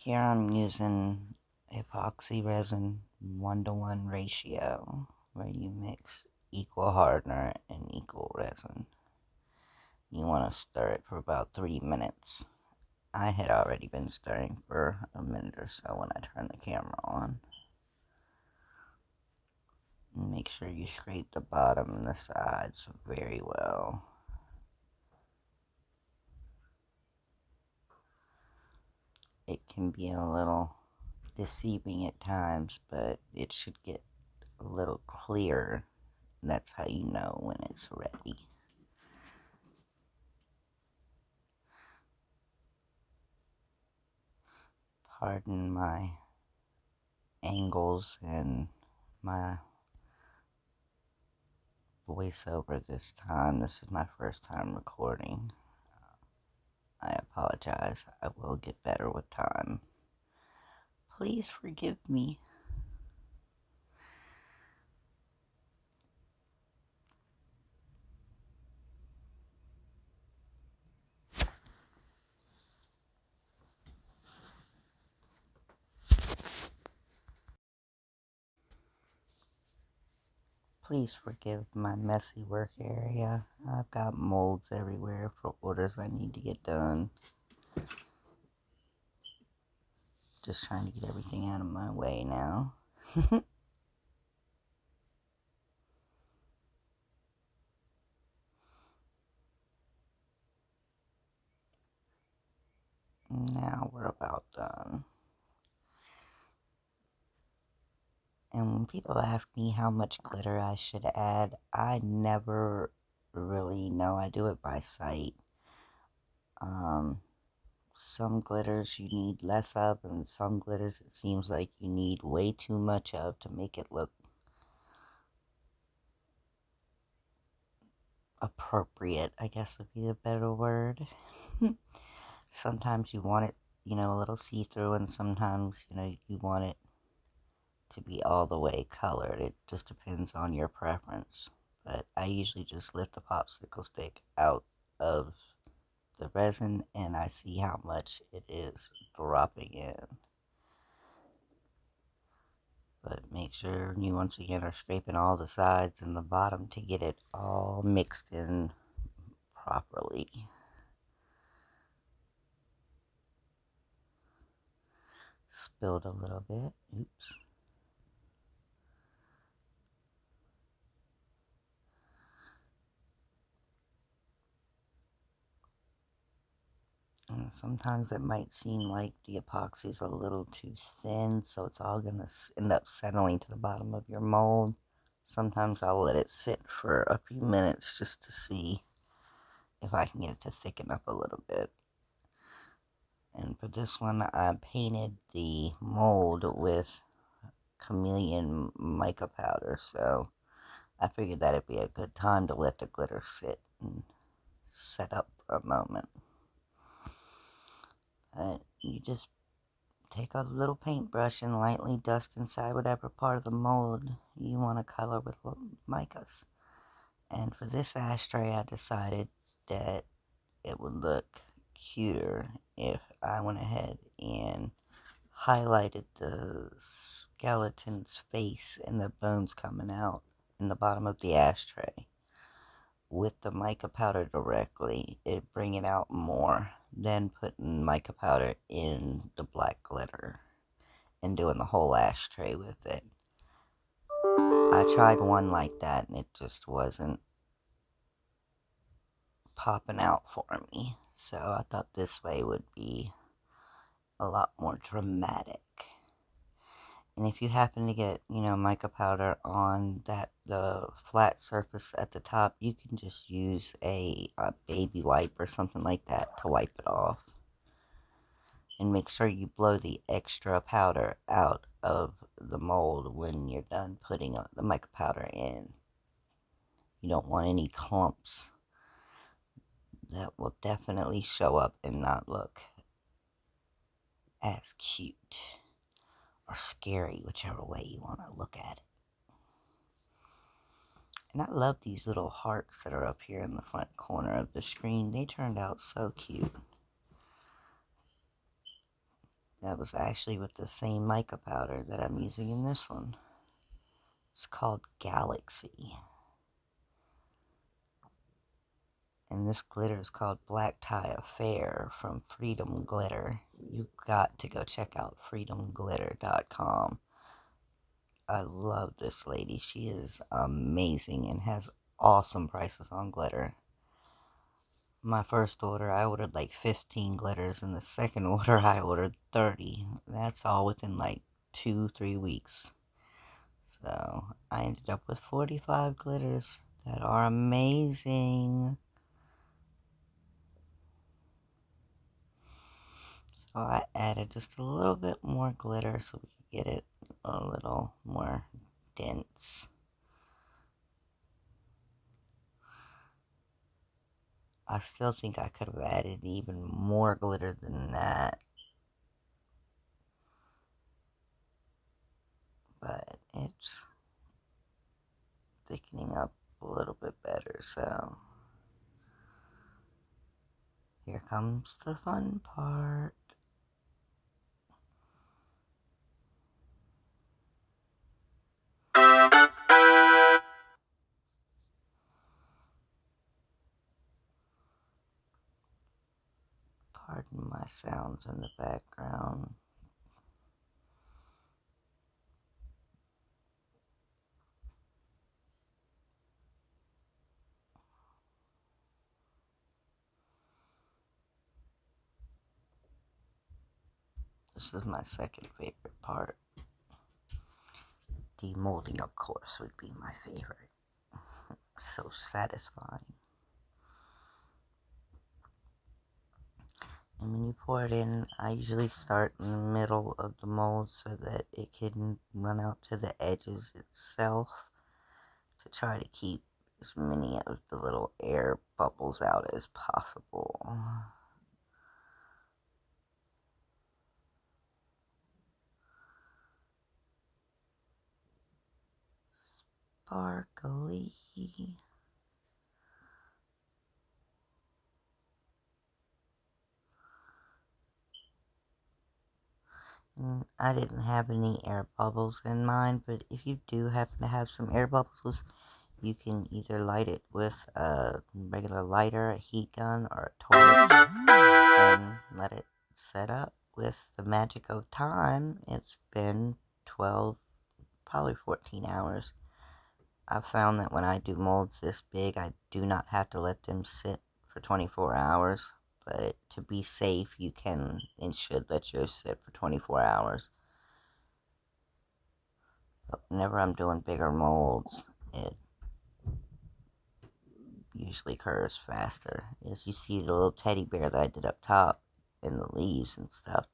Here I'm using Epoxy Resin 1-to-1 ratio, where you mix equal hardener and equal resin. You want to stir it for about 3 minutes. I had already been stirring for a minute or so when I turned the camera on. Make sure you scrape the bottom and the sides very well. It can be a little deceiving at times, but it should get a little clearer. That's how you know when it's ready. Pardon my angles and my voiceover this time. This is my first time recording. I apologize. I will get better with time. Please forgive me. Please forgive my messy work area. I've got molds everywhere for orders I need to get done. Just trying to get everything out of my way now. Now we're about done. And when people ask me how much glitter I should add, I never really know. I do it by sight. Some glitters you need less of, and some glitters it seems like you need way too much of to make it look appropriate, I guess would be the better word. Sometimes you want it, a little see-through, and sometimes, you want it to be all the way colored. It just depends on your preference. But I usually just lift the popsicle stick out of the resin and I see how much it is dropping in. But make sure you once again are scraping all the sides and the bottom to get it all mixed in properly. Spilled a little bit. Oops. And sometimes it might seem like the epoxy is a little too thin, so it's all going to end up settling to the bottom of your mold. Sometimes I'll let it sit for a few minutes just to see if I can get it to thicken up a little bit. And for this one, I painted the mold with Chameleon MICA powder, so I figured that it'd be a good time to let the glitter sit and set up for a moment. You just take a little paintbrush and lightly dust inside whatever part of the mold you want to color with micas. And for this ashtray, I decided that it would look cuter if I went ahead and highlighted the skeleton's face and the bones coming out in the bottom of the ashtray with the mica powder directly. It bring it out more than putting mica powder in the black glitter and doing the whole ashtray with it. I tried one like that and it just wasn't popping out for me. So I thought this way would be a lot more dramatic. And if you happen to get, mica powder on the flat surface at the top, you can just use a baby wipe or something like that to wipe it off. And make sure you blow the extra powder out of the mold when you're done putting the mica powder in. You don't want any clumps. That will definitely show up and not look as cute or scary, whichever way you want to look at it. And I love these little hearts that are up here in the front corner of the screen. They turned out so cute. That was actually with the same mica powder that I'm using in this one. It's called Galaxy. And this glitter is called Black Tie Affair from Freedom Glitter. You got to go check out freedomglitter.com. I love this lady. She is amazing and has awesome prices on glitter. My first order, I ordered like 15 glitters, and the second order, I ordered 30. That's all within like 2-3 weeks. So, I ended up with 45 glitters that are amazing. So, I added just a little bit more glitter so we could get it a little more dense. I still think I could have added even more glitter than that. But it's thickening up a little bit better, so here comes the fun part. Pardon my sounds in the background. This is my second favorite part. Demolding, of course, would be my favorite. So satisfying. And when you pour it in, I usually start in the middle of the mold so that it can run out to the edges itself to try to keep as many of the little air bubbles out as possible. Sparkly. I didn't have any air bubbles in mine, but if you do happen to have some air bubbles, you can either light it with a regular lighter, a heat gun, or a torch, and let it set up. With the magic of time, it's been 12, probably 14 hours. I've found that when I do molds this big, I do not have to let them sit for 24 hours. But to be safe, you can and should let yours sit for 24 hours. But whenever I'm doing bigger molds, it usually occurs faster. As you see the little teddy bear that I did up top and the leaves and stuff,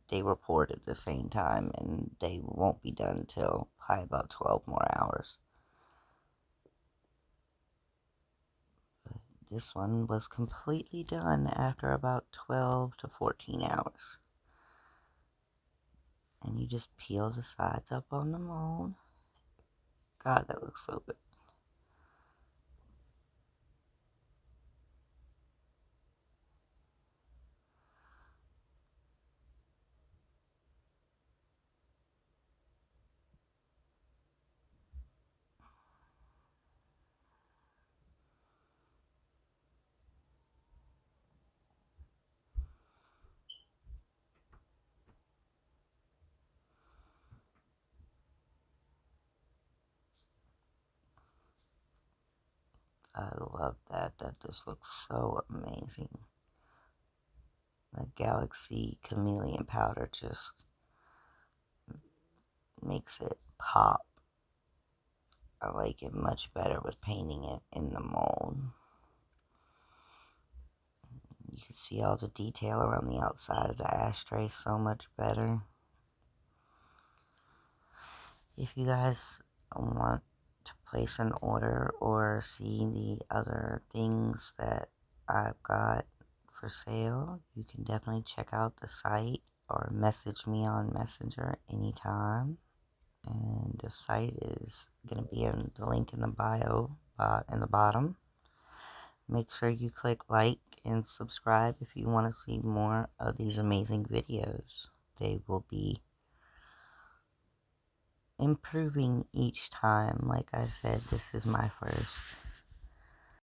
they were poured at the same time, and they won't be done till probably about 12 more hours. This one was completely done after about 12 to 14 hours. And you just peel the sides up on the mold. God, that looks so good. I love that. That just looks so amazing. The Galaxy Chameleon powder just makes it pop. I like it much better with painting it in the mold. You can see all the detail around the outside of the ashtray so much better. If you guys want to place an order or see the other things that I've got for sale, you can definitely check out the site or message me on Messenger anytime. And the site is going to be in the link in the bio in the bottom. Make sure you click like and subscribe if you want to see more of these amazing videos. they will be improving each time. Like I said, this is my first